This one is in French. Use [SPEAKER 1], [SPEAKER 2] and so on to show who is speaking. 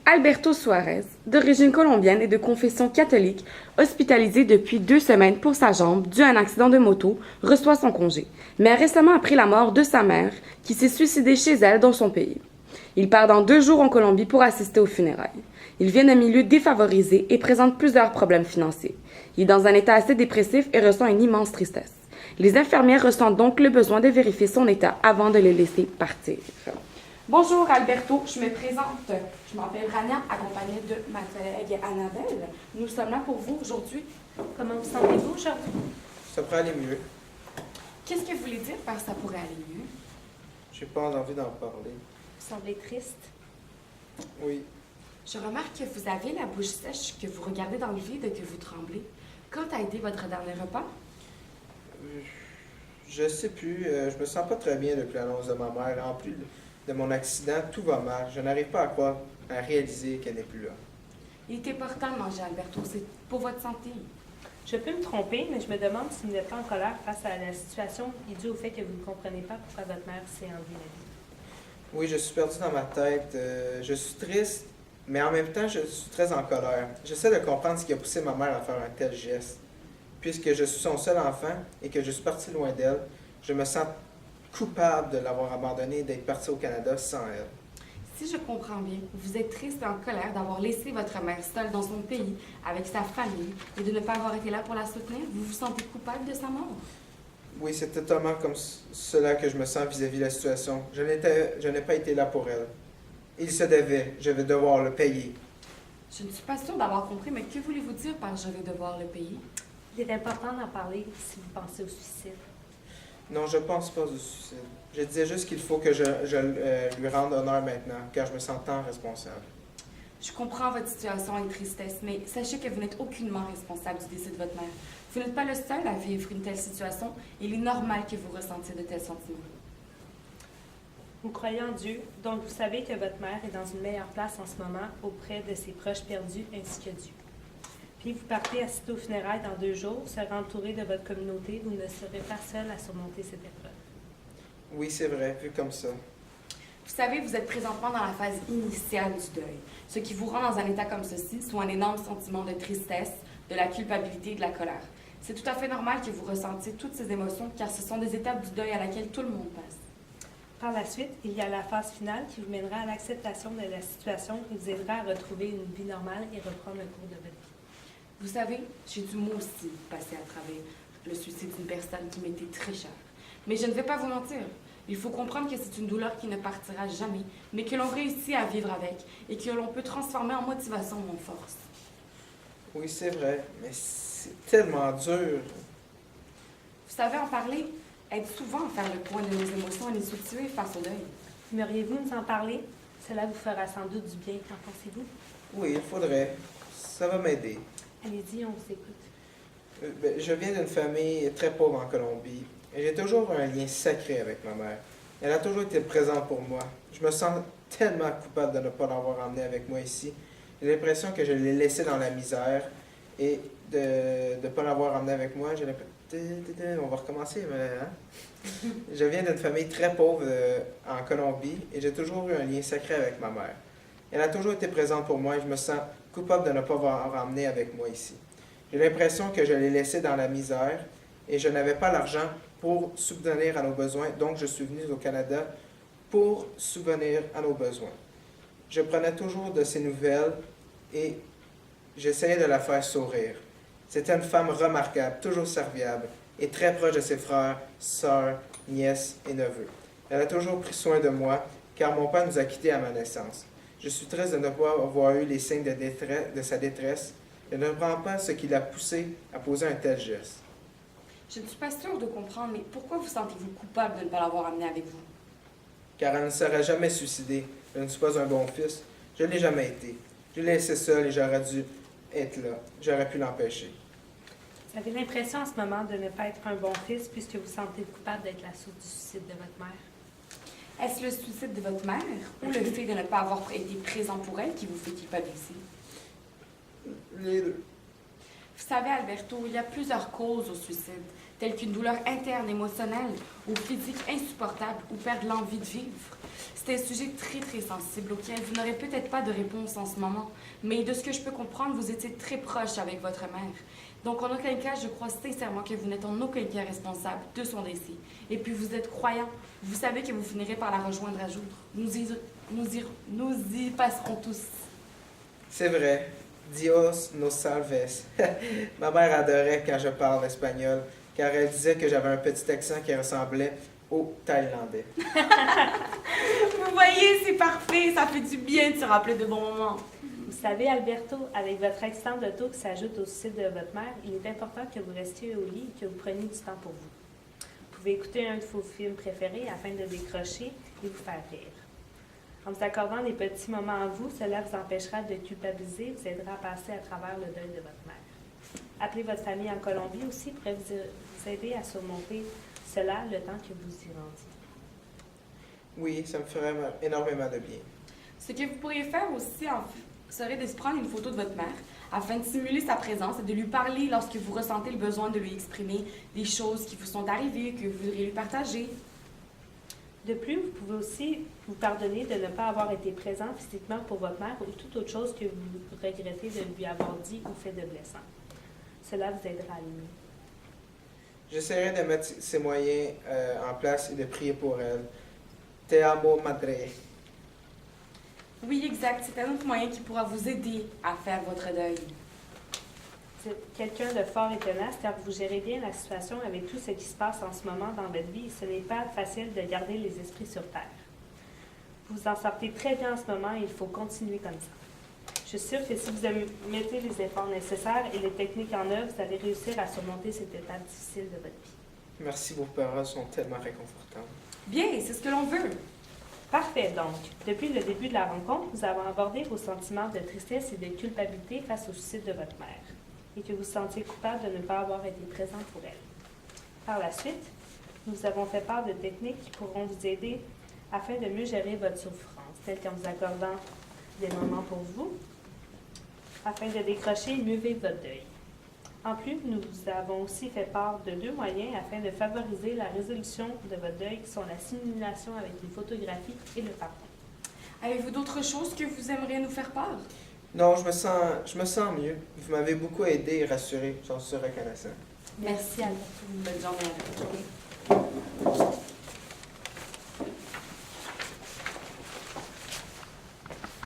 [SPEAKER 1] Alberto Suarez, d'origine colombienne et de confession catholique, hospitalisé depuis 2 semaines pour sa jambe due à un accident de moto, reçoit son congé, mais a récemment appris la mort de sa mère, qui s'est suicidée chez elle dans son pays. Il part dans 2 jours en Colombie pour assister aux funérailles. Il vient d'un milieu défavorisé et présente plusieurs problèmes financiers. Il est dans un état assez dépressif et ressent une immense tristesse. Les infirmières ressentent donc le besoin de vérifier son état avant de le laisser partir. Bonjour Alberto, je me présente. Je m'appelle Rania, accompagnée de ma collègue Annabelle. Nous sommes là pour vous aujourd'hui.
[SPEAKER 2] Comment vous sentez-vous aujourd'hui?
[SPEAKER 3] Ça pourrait aller mieux.
[SPEAKER 1] Qu'est-ce que vous voulez dire par ça pourrait aller mieux?
[SPEAKER 3] J'ai pas envie d'en parler.
[SPEAKER 2] Vous semblez triste.
[SPEAKER 3] Oui.
[SPEAKER 1] Je remarque que vous avez la bouche sèche, que vous regardez dans le vide et que vous tremblez. Quand a été votre dernier repas?
[SPEAKER 3] Je sais plus. Je me sens pas très bien depuis l'annonce de ma mère. En plus de mon accident, tout va mal. Je n'arrive pas à réaliser qu'elle n'est plus là.
[SPEAKER 1] Il est important de manger, Alberto. C'est pour votre santé.
[SPEAKER 2] Je peux me tromper, mais je me demande si vous n'êtes pas en colère face à la situation et dû au fait que vous ne comprenez pas pourquoi votre mère s'est enlevée la vie.
[SPEAKER 3] Oui, je suis perdu dans ma tête. Je suis triste, mais en même temps, je suis très en colère. J'essaie de comprendre ce qui a poussé ma mère à faire un tel geste. Puisque je suis son seul enfant et que je suis parti loin d'elle, je me sens coupable de l'avoir abandonnée et d'être parti au Canada sans elle.
[SPEAKER 1] Si je comprends bien, vous êtes triste et en colère d'avoir laissé votre mère seule dans son pays, avec sa famille, et de ne pas avoir été là pour la soutenir. Vous vous sentez coupable de sa mort?
[SPEAKER 3] Oui, c'est totalement comme cela que je me sens vis-à-vis de la situation. Je n'ai pas été là pour elle. Il se devait, je vais devoir le payer.
[SPEAKER 1] Je ne suis pas sûre d'avoir compris, mais que voulez-vous dire par je vais devoir le payer?
[SPEAKER 2] Il est important d'en parler si vous pensez au suicide.
[SPEAKER 3] Non, je pense pas au suicide. Je disais juste qu'il faut que je lui rende honneur maintenant, car je me sens tant responsable.
[SPEAKER 1] Je comprends votre situation et tristesse, mais sachez que vous n'êtes aucunement responsable du décès de votre mère. Vous n'êtes pas le seul à vivre une telle situation, et il est normal que vous ressentiez de tels sentiments.
[SPEAKER 2] Vous croyez en Dieu, donc vous savez que votre mère est dans une meilleure place en ce moment auprès de ses proches perdus ainsi que Dieu. Puis vous partez assister aux funérailles dans 2 jours, serez entouré de votre communauté, vous ne serez pas seul à surmonter cette épreuve.
[SPEAKER 3] Oui, c'est vrai, vu comme ça.
[SPEAKER 1] Vous savez, vous êtes présentement dans la phase initiale du deuil. Ce qui vous rend dans un état comme ceci, soit un énorme sentiment de tristesse, de la culpabilité et de la colère. C'est tout à fait normal que vous ressentiez toutes ces émotions, car ce sont des étapes du deuil à laquelle tout le monde passe.
[SPEAKER 2] Par la suite, il y a la phase finale qui vous mènera à l'acceptation de la situation et vous aidera à retrouver une vie normale et reprendre le cours de votre vie.
[SPEAKER 1] Vous savez, j'ai dû moi aussi passer à travers le suicide d'une personne qui m'était très chère. Mais je ne vais pas vous mentir. Il faut comprendre que c'est une douleur qui ne partira jamais, mais que l'on réussit à vivre avec et que l'on peut transformer en motivation ou en force.
[SPEAKER 3] Oui, c'est vrai, mais c'est tellement dur.
[SPEAKER 1] Vous savez, en parler aide souvent à faire le point de nos émotions et nous situer face au deuil.
[SPEAKER 2] Aimeriez-vous nous en parler? Cela vous fera sans doute du bien, qu'en pensez-vous?
[SPEAKER 3] Oui, il faudrait. Ça va m'aider.
[SPEAKER 2] Allez-y, on vous écoute.
[SPEAKER 3] Je viens d'une famille très pauvre en Colombie et j'ai toujours un lien sacré avec ma mère. Elle a toujours été présente pour moi. Je me sens tellement coupable de ne pas l'avoir emmenée avec moi ici. J'ai l'impression que je l'ai laissée dans la misère et de ne pas l'avoir emmenée avec moi. J'ai l'impression... On va recommencer, mais... Hein? Je viens d'une famille très pauvre en Colombie et j'ai toujours eu un lien sacré avec ma mère. Elle a toujours été présente pour moi et je me sens coupable de ne pas l'avoir emmenée avec moi ici. J'ai l'impression que je l'ai laissée dans la misère et je n'avais pas l'argent pour subvenir à nos besoins, donc je suis venu au Canada pour subvenir à nos besoins. Je prenais toujours de ses nouvelles et j'essayais de la faire sourire. C'était une femme remarquable, toujours serviable et très proche de ses frères, sœurs, nièces et neveux. Elle a toujours pris soin de moi car mon père nous a quittés à ma naissance. Je suis triste de ne pas avoir eu les signes de sa détresse. Je ne comprends pas ce qui l'a poussé à poser un tel geste.
[SPEAKER 1] Je ne suis pas sûre de comprendre, mais pourquoi vous sentez-vous coupable de ne pas l'avoir amenée avec vous?
[SPEAKER 3] Car elle ne serait jamais suicidée. Je ne suis pas un bon fils. Je ne l'ai jamais été. Je l'ai laissé seul et j'aurais dû être là. J'aurais pu l'empêcher.
[SPEAKER 2] Vous avez l'impression en ce moment de ne pas être un bon fils puisque vous sentez coupable d'être la source du suicide de votre mère.
[SPEAKER 1] Est-ce le suicide de votre mère ou le fait de ne pas avoir été présent pour elle qui vous fait culpabiliser?
[SPEAKER 3] Les deux.
[SPEAKER 1] Vous savez, Alberto, il y a plusieurs causes au suicide. telles qu'une douleur interne, émotionnelle ou physique insupportable ou perdre l'envie de vivre. C'est un sujet très, très sensible auquel vous n'aurez peut-être pas de réponse en ce moment, mais de ce que je peux comprendre, vous étiez très proche avec votre mère. Donc, en aucun cas, je crois sincèrement que vous n'êtes en aucun cas responsable de son décès. Et puis, vous êtes croyant. Vous savez que vous finirez par la rejoindre à jour. Nous y passerons tous.
[SPEAKER 3] C'est vrai. Dios nos salves. Ma mère adorait quand je parle espagnol, car elle disait que j'avais un petit accent qui ressemblait au thaïlandais.
[SPEAKER 1] Vous voyez, c'est parfait. Ça fait du bien de se rappeler de bons moments.
[SPEAKER 2] Vous savez, Alberto, avec votre accident d'auto qui s'ajoute au suicide de votre mère, il est important que vous restiez au lit et que vous preniez du temps pour vous. Vous pouvez écouter un de vos films préférés afin de décrocher et vous faire rire. En vous accordant des petits moments à vous, cela vous empêchera de culpabiliser, vous aidera à passer à travers le deuil de votre mère. Appeler votre famille en Colombie aussi pourrait vous aider à surmonter cela le temps que vous y rendiez.
[SPEAKER 3] Oui, ça me ferait énormément de bien.
[SPEAKER 1] Ce que vous pourriez faire aussi serait de se prendre une photo de votre mère afin de simuler sa présence et de lui parler lorsque vous ressentez le besoin de lui exprimer des choses qui vous sont arrivées, que vous voudriez lui partager.
[SPEAKER 2] De plus, vous pouvez aussi vous pardonner de ne pas avoir été présent physiquement pour votre mère ou toute autre chose que vous regrettez de lui avoir dit ou fait de blessant. Cela vous aidera à l'aimer.
[SPEAKER 3] J'essaierai de mettre ces moyens en place et de prier pour elle. Te amo, madre.
[SPEAKER 1] Oui, exact. C'est un autre moyen qui pourra vous aider à faire votre deuil.
[SPEAKER 2] Vous êtes quelqu'un de fort et tenace car vous gérez bien la situation avec tout ce qui se passe en ce moment dans votre vie. Ce n'est pas facile de garder les esprits sur terre. Vous en sortez très bien en ce moment et il faut continuer comme ça. Je suis sûre que si vous mettez les efforts nécessaires et les techniques en œuvre, vous allez réussir à surmonter cette étape difficile de votre vie.
[SPEAKER 3] Merci, vos paroles sont tellement réconfortantes.
[SPEAKER 1] Bien, c'est ce que l'on veut.
[SPEAKER 2] Parfait, donc. Depuis le début de la rencontre, nous avons abordé vos sentiments de tristesse et de culpabilité face au suicide de votre mère et que vous vous sentiez coupable de ne pas avoir été présent pour elle. Par la suite, nous avons fait part de techniques qui pourront vous aider afin de mieux gérer votre souffrance, telles qu'en vous accordant des moments pour vous, afin de décrocher et mieux vivre votre deuil. En plus, nous vous avons aussi fait part de 2 moyens afin de favoriser la résolution de votre deuil, qui sont la simulation avec une photographie et le pardon.
[SPEAKER 1] Avez-vous d'autres choses que vous aimeriez nous faire part?
[SPEAKER 3] Non, je me sens mieux. Vous m'avez beaucoup aidé et rassuré. J'en suis reconnaissant.
[SPEAKER 1] Merci, Albert.
[SPEAKER 2] Bonne journée à vous.
[SPEAKER 1] Journée.